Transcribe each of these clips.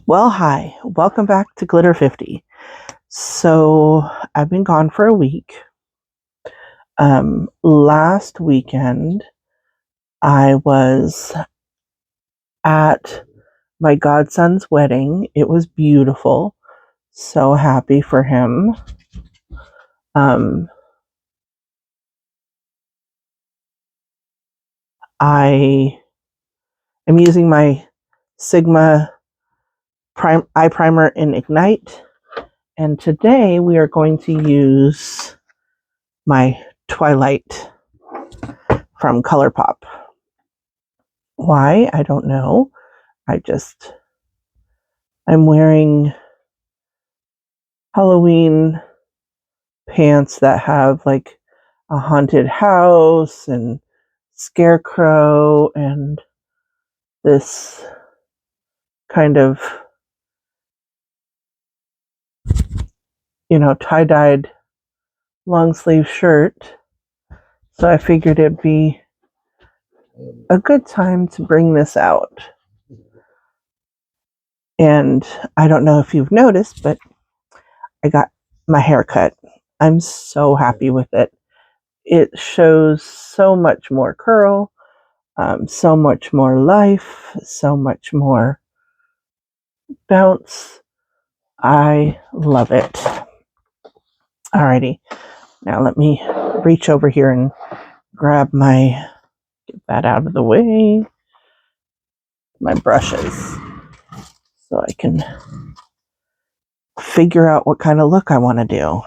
Well, hi, welcome back to Glitter 50. So, I've been gone for a week. Last weekend, I was at my godson's wedding. It was beautiful. So happy for him. I am using my Sigma eye primer in Ignite, and today we are going to use my Twilight from ColourPop. Why? I don't know. I'm wearing Halloween pants that have like a haunted house and scarecrow and this kind of, tie-dyed long sleeve shirt. So I figured it'd be a good time to bring this out. And I don't know if you've noticed, but I got my hair cut. I'm so happy with it. It shows so much more curl, so much more life, so much more bounce. I love it. Alrighty, now let me reach over here and get that out of the way, my brushes, so I can figure out what kind of look I want to do.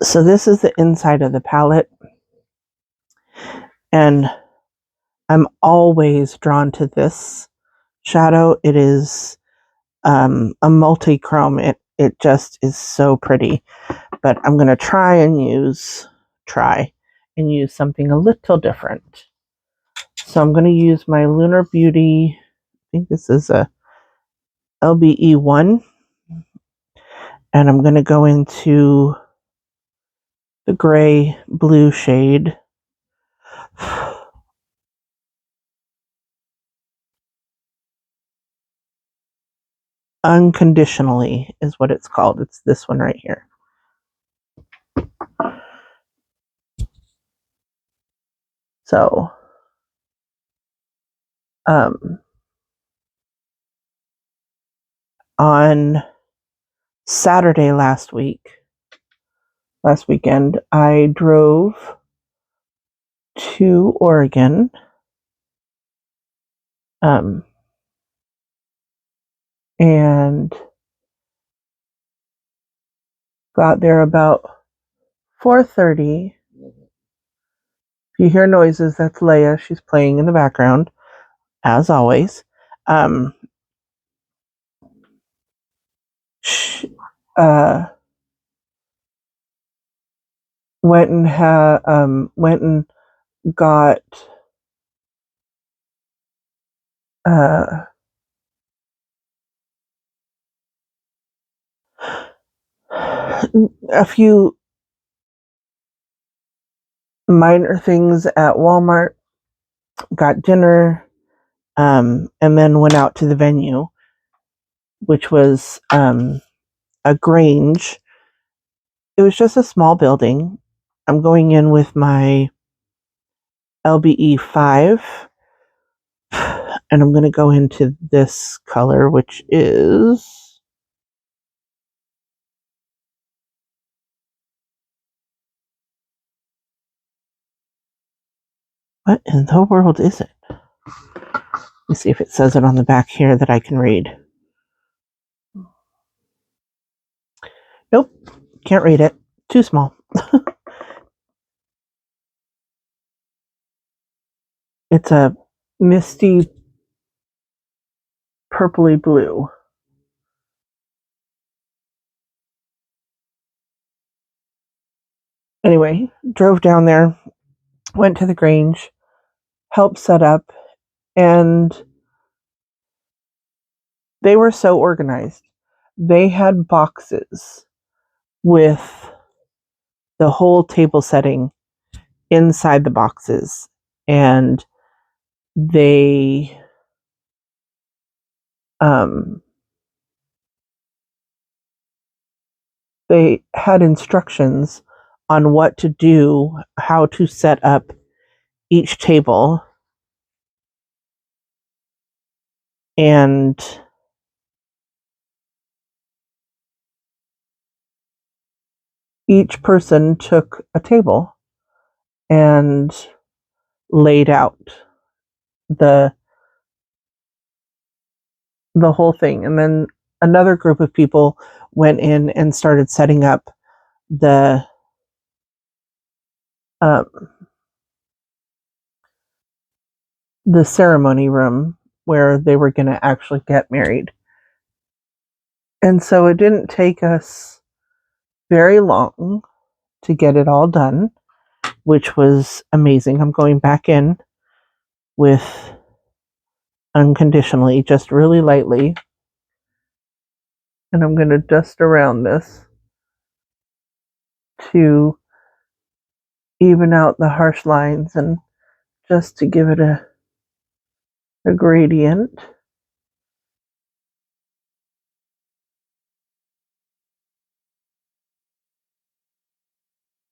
So this is the inside of the palette, and I'm always drawn to this shadow. It is a multi-chrome. It just is so pretty, but I'm going to try and use something a little different. So I'm going to use my Lunar Beauty. I think this is a LBE1, and I'm going to go into the gray blue shade. Unconditionally is what it's called. It's this one right here. So, on Saturday last weekend, I drove to Oregon. And got there about 4:30. If you hear noises, that's Leia. She's playing in the background, as always. Went and got a few minor things at Walmart, got dinner, and then went out to the venue, which was a Grange. It was just a small building. I'm going in with my LBE5, and I'm going to go into this color, which is what in the world is it? Let me see if it says it on the back here that I can read. Nope, can't read it. Too small. It's a misty purpley blue. Anyway, drove down there, went to the Grange, helped set up, and they were so organized. They had boxes with the whole table setting inside the boxes, and they they had instructions on what to do, how to set up each table, and each person took a table and laid out the whole thing. And then another group of people went in and started setting up the um, the ceremony room where they were going to actually get married. And so it didn't take us very long to get it all done, which was amazing. I'm going back in with unconditionally, just really lightly. And I'm going to dust around this to even out the harsh lines and just to give it a gradient.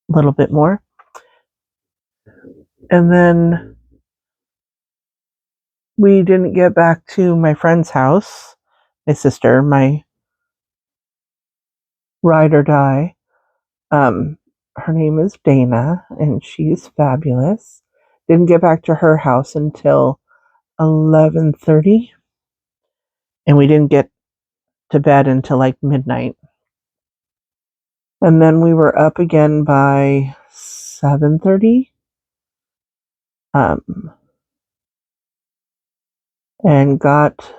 A little bit more. And then we didn't get back to my friend's house, my sister, my ride or die. Her name is Dana, and she's fabulous. Didn't get back to her house until 11:30, and we didn't get to bed until like midnight. And then we were up again by 7:30. And got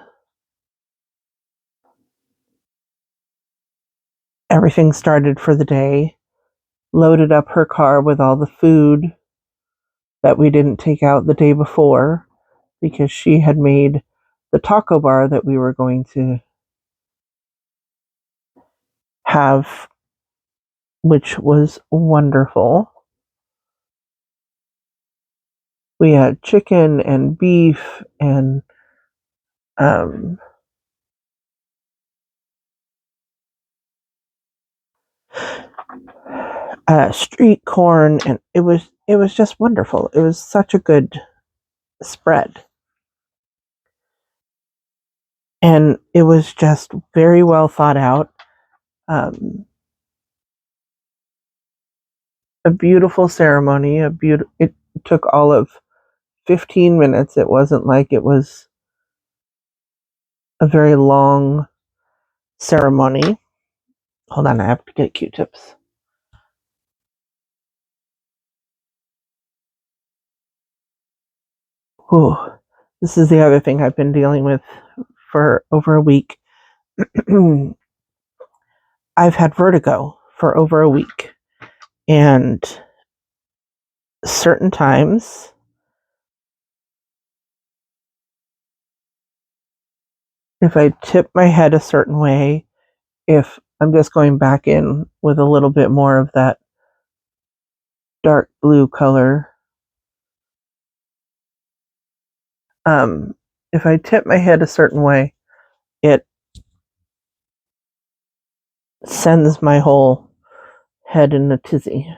everything started for the day. Loaded up her car with all the food that we didn't take out the day before because she had made the taco bar that we were going to have, which was wonderful. We had chicken and beef and street corn, and it was just wonderful. It was such a good spread, and it was just very well thought out. A beautiful ceremony. It took all of 15 minutes. It wasn't like it was a very long ceremony. Hold on, I have to get Q-tips. Ooh, this is the other thing I've been dealing with for over a week. I've had vertigo for over a week, and certain times if I tip my head a certain way, if I'm just going back in with a little bit more of that dark blue color, if I tip my head a certain way, it sends my whole head in a tizzy.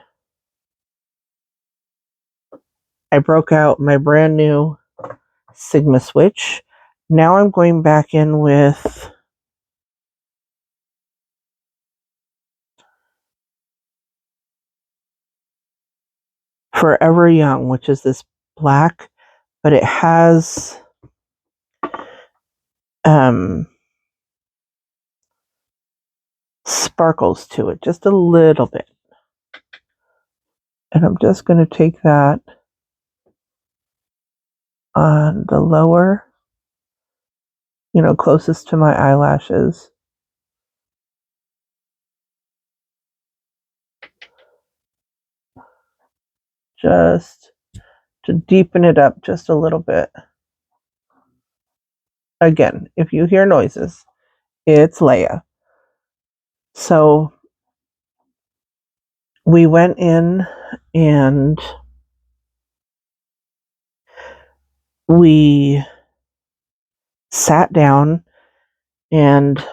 I broke out my brand new Sigma switch. Now I'm going back in with Forever Young, which is this black, but it has sparkles to it, just a little bit. And I'm just going to take that on the lower, closest to my eyelashes. Just to deepen it up just a little bit. Again, if you hear noises, it's Leia. So we went in and we sat down, And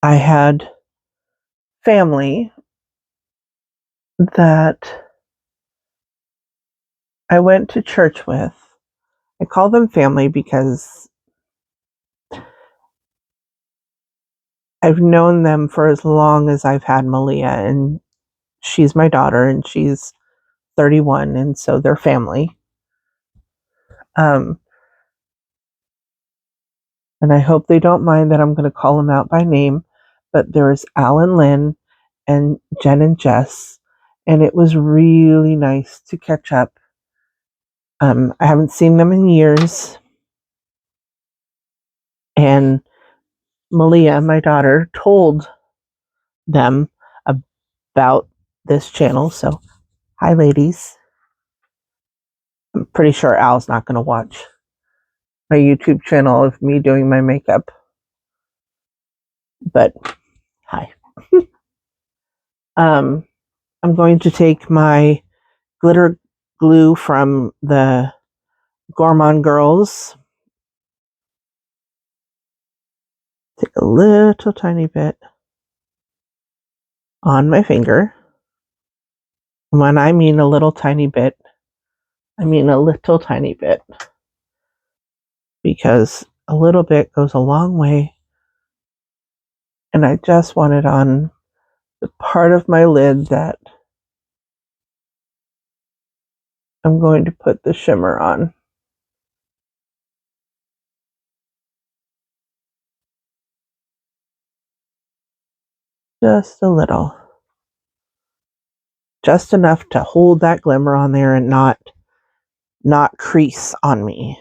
I had family that I went to church with. I call them family because I've known them for as long as I've had Malia, and she's my daughter, and she's 31, and so they're family. And I hope they don't mind that I'm going to call them out by name, but there's Alan Lynn and Jen and Jess, and it was really nice to catch up. I haven't seen them in years, and Malia, my daughter, told them about this channel. So, hi, ladies. I'm pretty sure Al's not going to watch my YouTube channel of me doing my makeup, but hi. I'm going to take my glitter glue from the Grwm girls. Take a little tiny bit on my finger. When I mean a little tiny bit, I mean a little tiny bit, because a little bit goes a long way, and I just want it on the part of my lid that I'm going to put the shimmer on. Just a little. Just enough to hold that glimmer on there and not crease on me.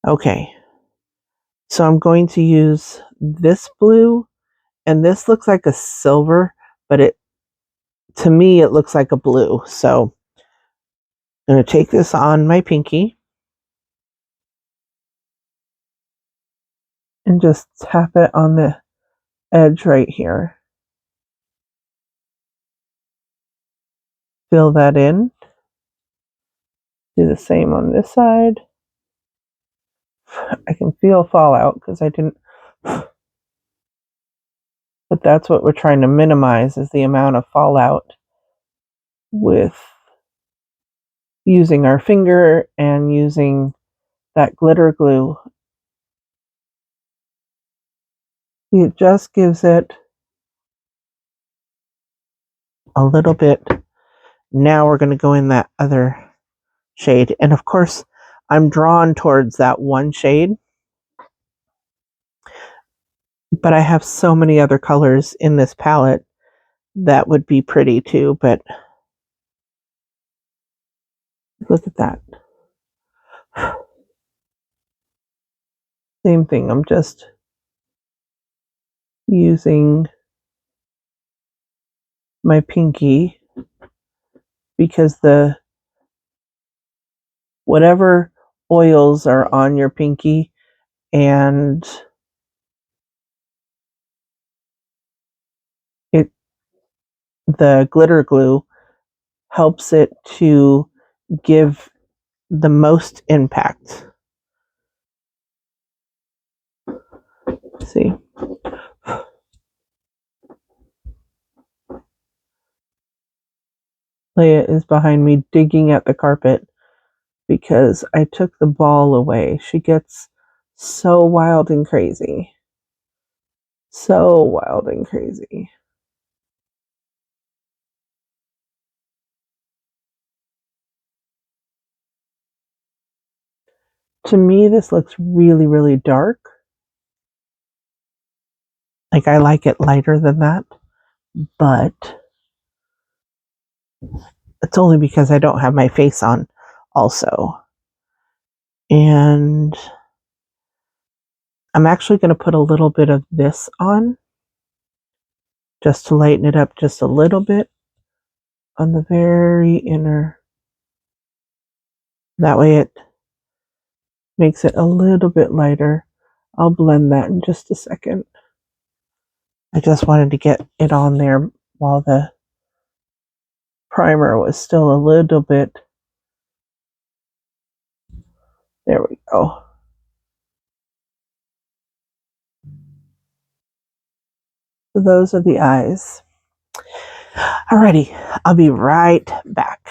Okay. So I'm going to use this blue, and this looks like a silver, but to me it looks like a blue. So I'm going to take this on my pinky and just tap it on the edge right here. Fill that in. Do the same on this side. I can feel fallout because I didn't, but that's what we're trying to minimize, is the amount of fallout with using our finger and using that glitter glue. It just gives it a little bit. Now we're going to go in that other shade. And of course, I'm drawn towards that one shade, but I have so many other colors in this palette that would be pretty too. But look at that. Same thing. I'm just using my pinky because the whatever oils are on your pinky and the glitter glue helps it to give the most impact. See? Leia is behind me digging at the carpet because I took the ball away. She gets so wild and crazy. So wild and crazy. To me, this looks really, really dark. Like, I like it lighter than that, but it's only because I don't have my face on also. And I'm actually going to put a little bit of this on just to lighten it up just a little bit on the very inner. That way it makes it a little bit lighter. I'll blend that in just a second. I just wanted to get it on there while the primer was still a little bit. There we go. So those are the eyes. Alrighty, I'll be right back.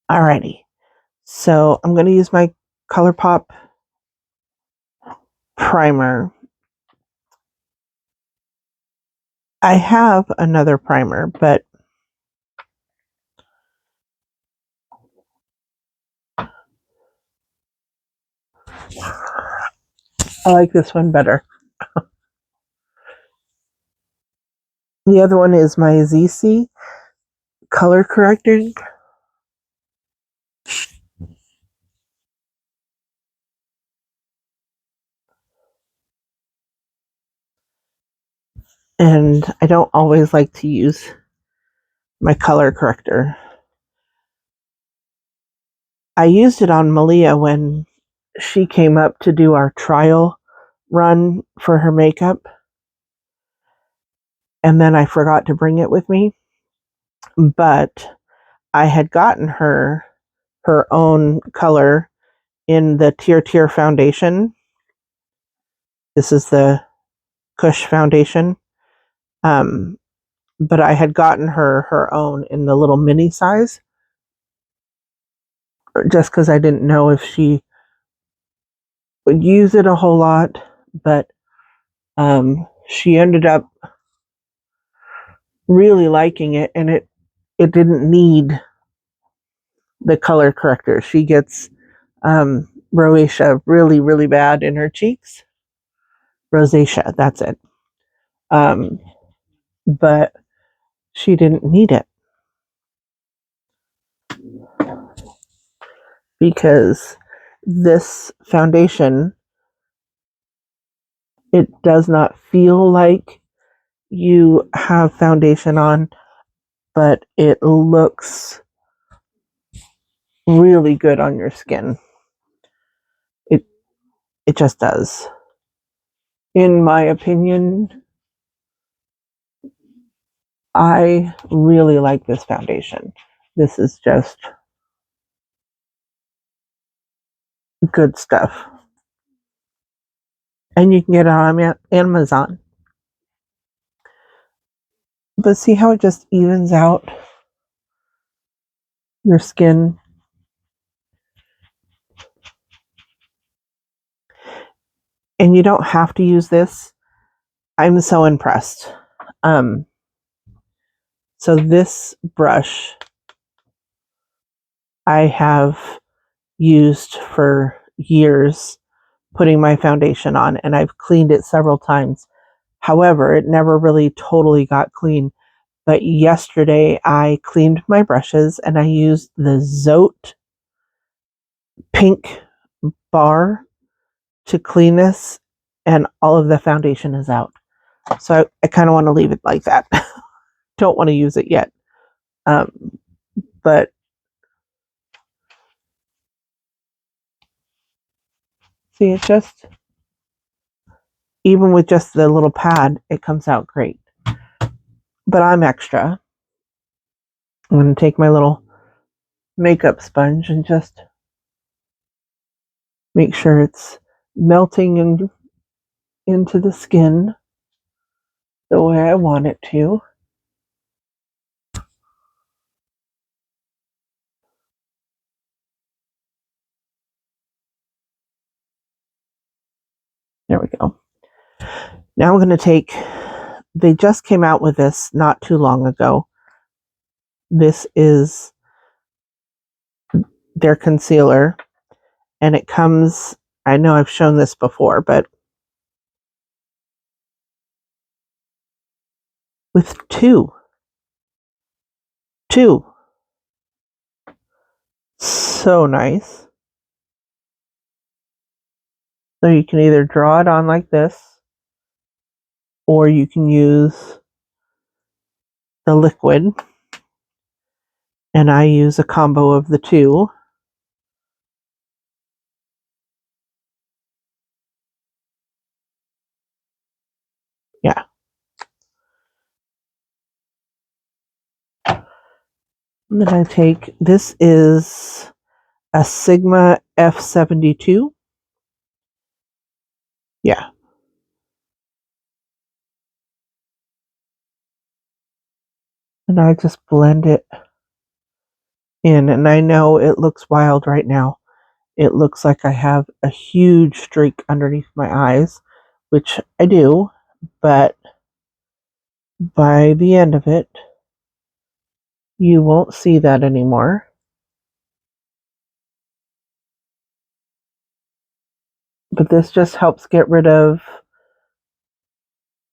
Alrighty, so I'm going to use my ColourPop primer. I have another primer, but I like this one better. The other one is my ZC color correcting. And I don't always like to use my color corrector. I used it on Malia when she came up to do our trial run for her makeup. And then I forgot to bring it with me. But I had gotten her own color in the Tier foundation. This is the Kush foundation. But I had gotten her own in the little mini size just because I didn't know if she would use it a whole lot. But she ended up really liking it, and it didn't need the color corrector. She gets rosacea really, really bad in her cheeks. Rosacea, that's it. But she didn't need it because this foundation, it does not feel like you have foundation on, but it looks really good on your skin. It just does. In my opinion, I really like this foundation. This is just good stuff. And you can get it on Amazon. But see how it just evens out your skin? And you don't have to use this. I'm so impressed. So this brush I have used for years putting my foundation on, and I've cleaned it several times. However, it never really totally got clean. But yesterday I cleaned my brushes and I used the Zote pink bar to clean this, and all of the foundation is out. So I kind of want to leave it like that. Don't want to use it yet. But see, it just, even with just the little pad, it comes out great. But I'm extra. I'm going to take my little makeup sponge and just make sure it's melting into the skin the way I want it to. There we go. Now I'm going to take, they just came out with this not too long ago. This is their concealer, and it comes, I know I've shown this before, but with two. So nice. So you can either draw it on like this, or you can use the liquid. And I use a combo of the two. And then I take, this is a Sigma F72. Yeah. And I just blend it in. And I know it looks wild right now. It looks like I have a huge streak underneath my eyes, which I do, but by the end of it, you won't see that anymore. But this just helps get rid of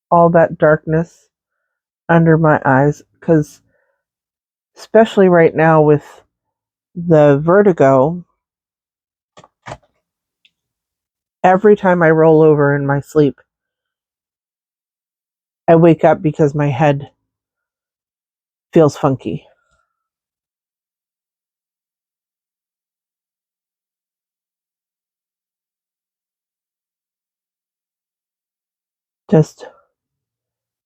all that darkness under my eyes, because especially right now with the vertigo, every time I roll over in my sleep, I wake up because my head feels funky. Just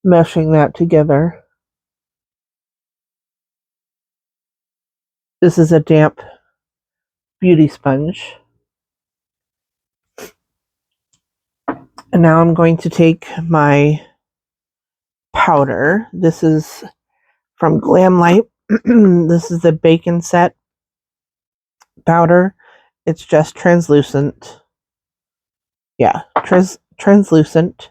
meshing that together. This is a damp beauty sponge. And now I'm going to take my powder. This is from Grwm. This is the bacon set powder. It's just translucent. Yeah, translucent.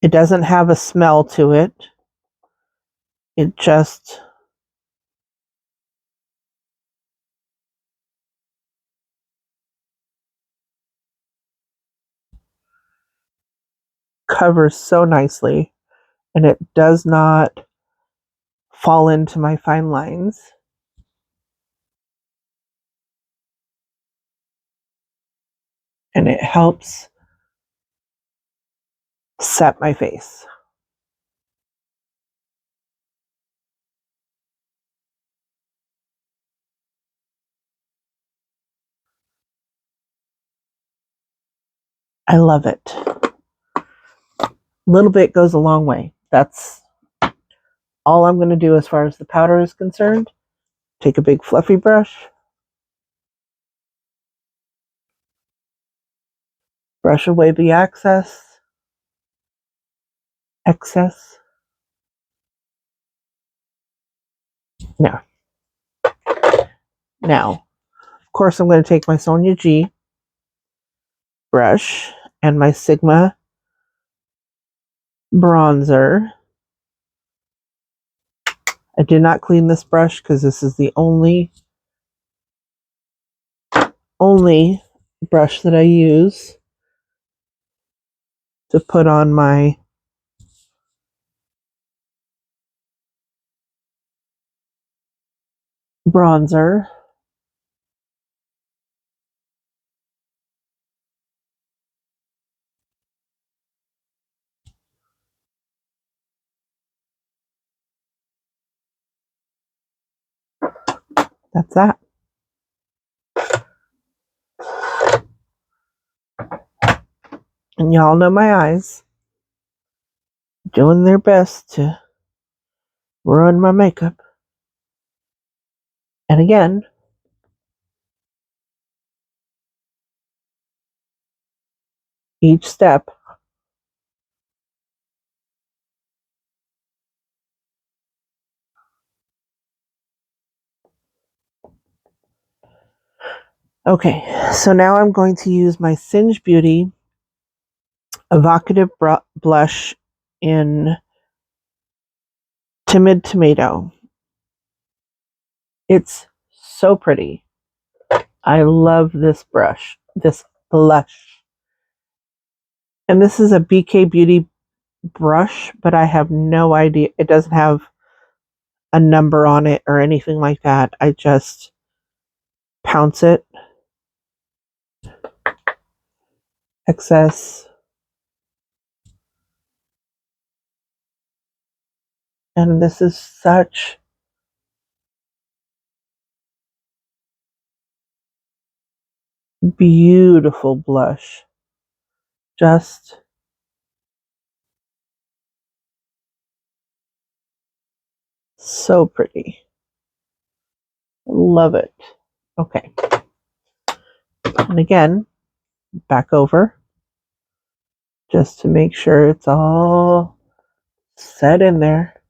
It doesn't have a smell to it. It just covers so nicely, and it does not fall into my fine lines. And it helps set my face. I love it. A little bit goes a long way. That's all I'm going to do as far as the powder is concerned. Take a big fluffy brush, brush away the excess. Now, of course, I'm going to take my Sonia G brush and my Sigma bronzer. I did not clean this brush because this is the only brush that I use to put on my bronzer. That's that. And y'all know my eyes doing their best to ruin my makeup. And again, each step okay, so now I'm going to use my Singe Beauty Evocative Blush in Timid Tomato. It's so pretty. I love this blush. And this is a BK Beauty brush, but I have no idea. It doesn't have a number on it or anything like that. I just pounce it. Excess. And this is such beautiful blush. Just So pretty. Love it. Okay. And again, back over just to make sure it's all set in there.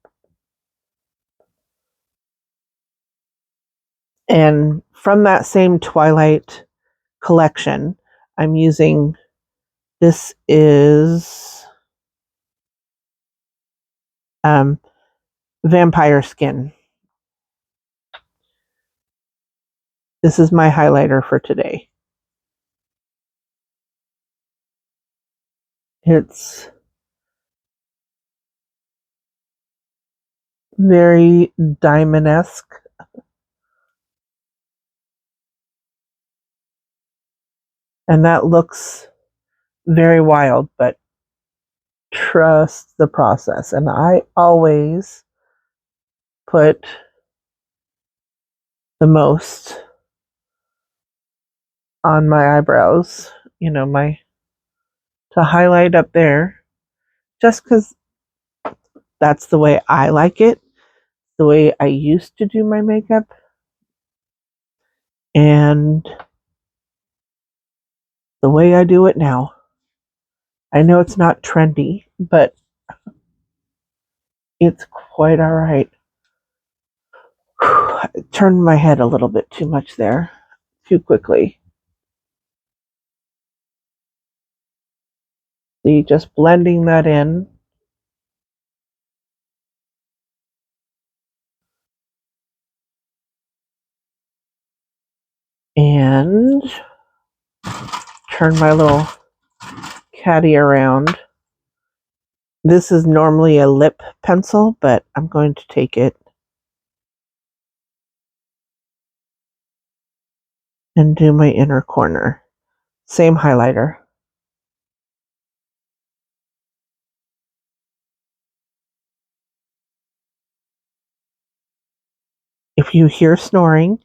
And from that same Twilight collection, I'm using, this is Vampire Skin. This is my highlighter for today. It's very diamond-esque. And that looks very wild, but trust the process. And I always put the most on my eyebrows, to highlight up there, just because that's the way I like it, the way I used to do my makeup, and the way I do it now. I know it's not trendy, but it's quite all right. I turned my head a little bit too much there, too quickly. See, just blending that in. And turn my little caddy around. This is normally a lip pencil, but I'm going to take it and do my inner corner. Same highlighter. If you hear snoring,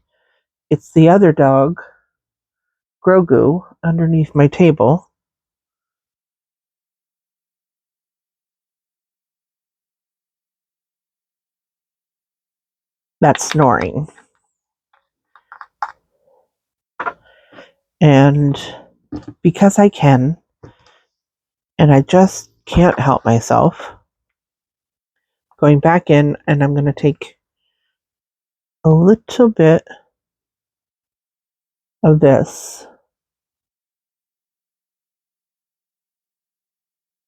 it's the other dog, Grwm, underneath my table. That's snoring. And because I can, and I just can't help myself, going back in, and I'm going to take a little bit of this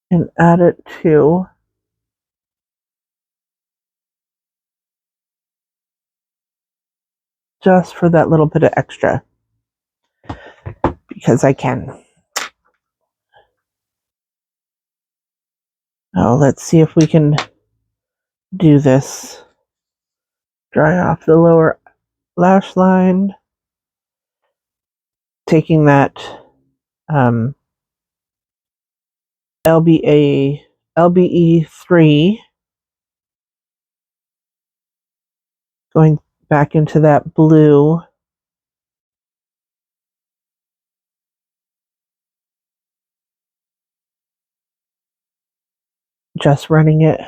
and add it to just for that little bit of extra, because I can. Now let's see if we can do this. Dry off the lower lash line, taking that LBE3, going back into that blue. Just running it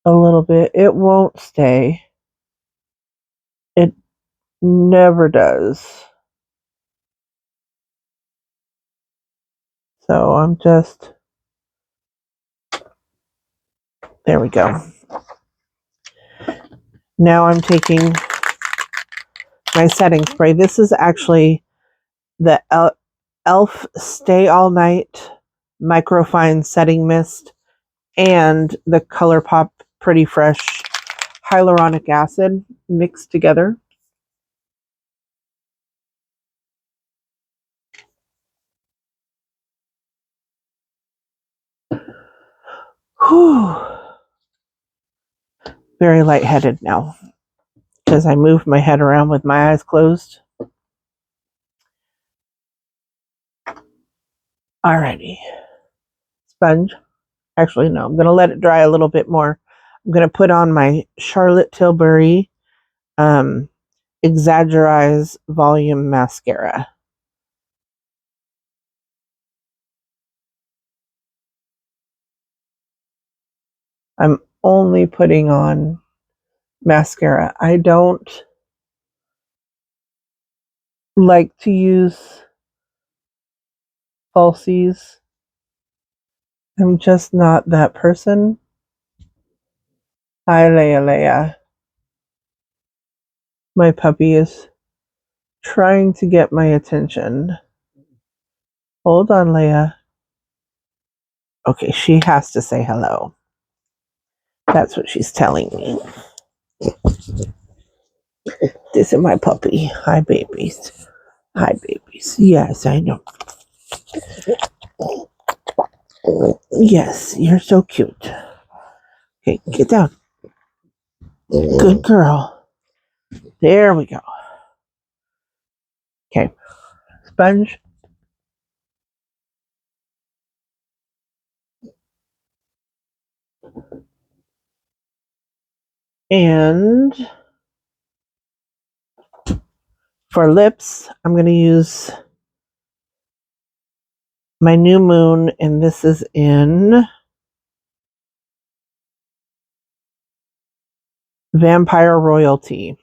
a little bit. It won't stay. It never does. So I'm just, there we go. Now I'm taking my setting spray. This is actually the e.l.f. Stay All Night Microfine Setting Mist and the ColourPop Pretty Fresh hyaluronic acid mixed together. Whew. Very lightheaded now because I moved my head around with my eyes closed. Alrighty. Sponge. Actually, no, I'm going to let it dry a little bit more. I'm going to put on my Charlotte Tilbury Exaggerize Volume Mascara. I'm only putting on mascara. I don't like to use falsies. I'm just not that person. Hi, Leia. My puppy is trying to get my attention. Hold on, Leia. Okay, she has to say hello. That's what she's telling me. This is my puppy. Hi, babies. Hi, babies. Yes, I know. Yes, you're so cute. Okay, get down. Good girl. There we go. Okay, sponge. And for lips, I'm going to use my New Moon, and this is in Vampire Royalty.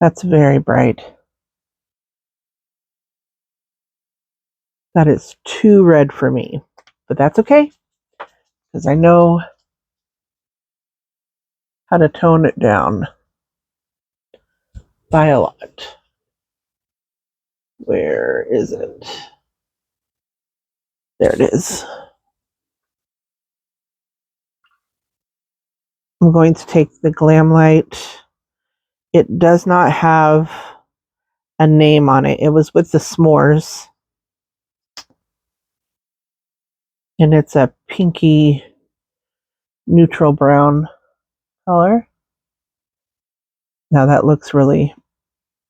That's very bright. That is too red for me, but that's okay because I know how to tone it down by a lot. Where is it? There it is. I'm going to take the Glam Light. It does not have a name on it. It was with the s'mores. And it's a pinky neutral brown color. Now that looks really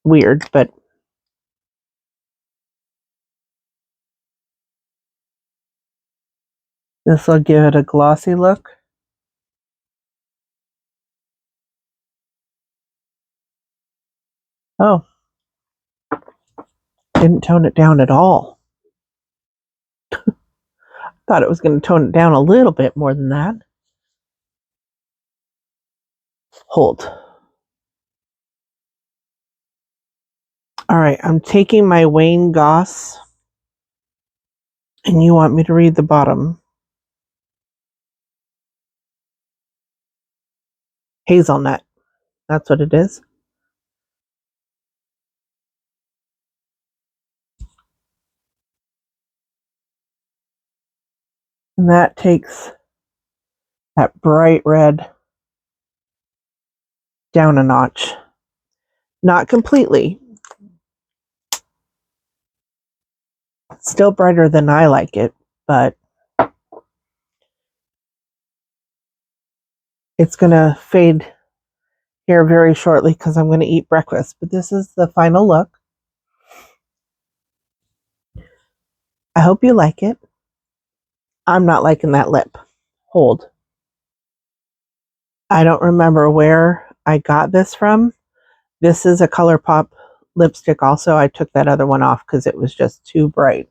weird, but this will give it a glossy look. Oh, didn't tone it down at all. Thought it was going to tone it down a little bit more than that. Hold. All right, I'm taking my Wayne Goss, and you want me to read the bottom. Hazelnut. That's what it is. And that takes that bright red down a notch. Not completely. Still brighter than I like it, but it's going to fade here very shortly because I'm going to eat breakfast. But this is the final look. I hope you like it. I'm not liking that lip. Hold. I don't remember where I got this from. This is a ColourPop lipstick also. I took that other one off because it was just too bright.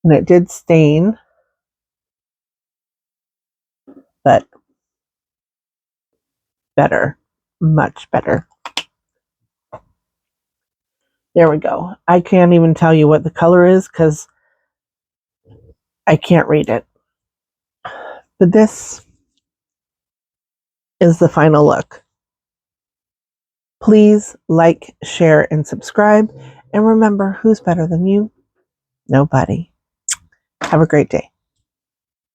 And it did stain, but better. Much better. There we go. I can't even tell you what the color is because I can't read it. But this is the final look. Please like, share, and subscribe. And remember, who's better than you? Nobody. Have a great day.